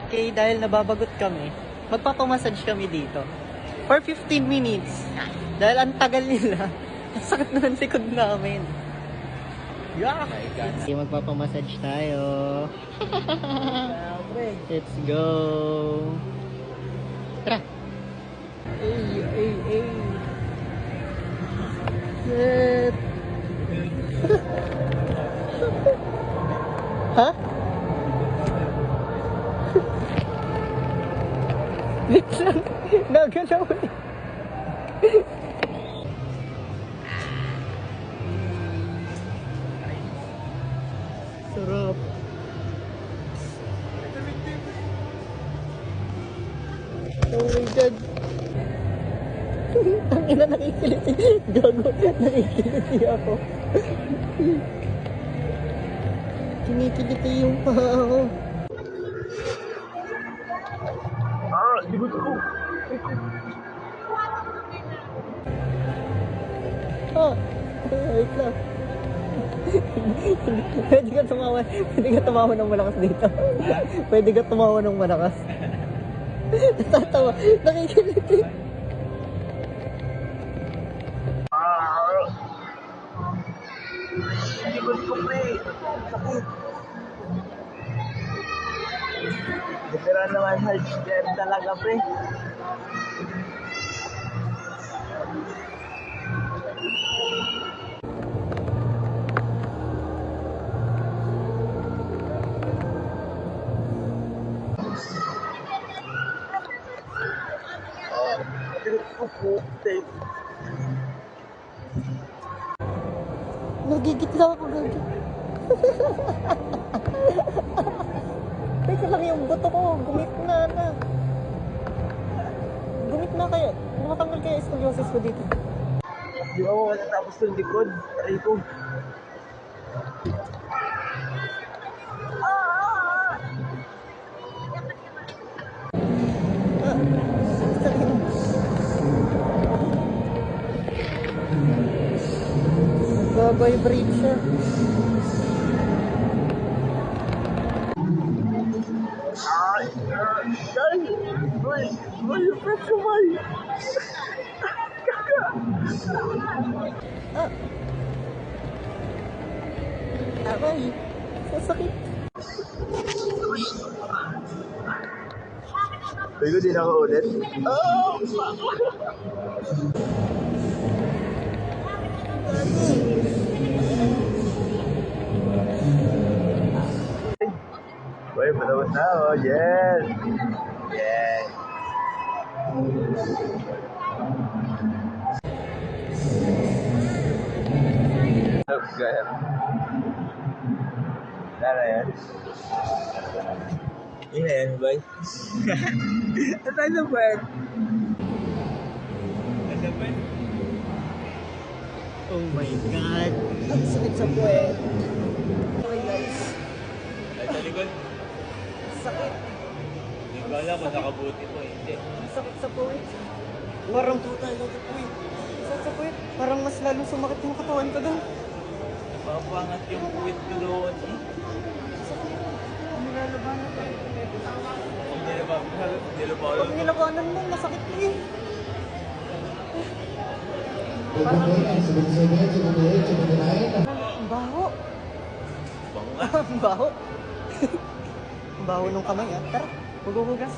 Okay, dahil nababagot kami, magpapamassage kami dito. For 15 minutes. Dahil ang tagal nila. Ang sakit na ng likod namin. Yeah! Okay, magpapamassage tayo. Let's go! Tara! Ay! Shit! Ha? Wait lang. Nagalaw eh. Sarap. Oh my God. Ang ina, nakikiliti. Gago, nakikiliti ako. Kinikiliti yung pao. Likod ko. Wait lang. Pwede ka tumawa ng malakas dito. Pwede ka tumawa ng malakas. Natatawa. Nakikiliti. Likod ko, pre. Sakit. Pero naman, hard step talaga, pre. Nagigitla ako, gagi. Teka lang, yung buto ko, gumit na. Gumit na kaya. Nakatanggal kaya scoliosis ko dito. Di ba mo matatapos yung likod? Aray ko. Nag-vibrate siya. Boy, yung press kumay. Aray. Sasakit. Pero di na ako ulit. Boy, patapos na ako. Yes! Yes! Oops, go ahead. Tara yan. Yun na yan, boy. At ano ba? Ano ba? Oh my God. Ang sakit sa puwet. Okay guys. Ay, sa likod. Sakit. Hindi ko alam kung nakabuti mo, hindi. Sakit sa puwet. Parang tutay na sa puwet. Sakit sa puwet. Parang mas lalong sumakit yung katawan ko doon. Papangat yung puwit ko doon. Nilalabanan ko. Hindi na ba Pag nilabanan mo, masakit na eh. Parang ang baho. Banga. Ang baho. Ang baho nung kamay ah. Tara, maghuhugas.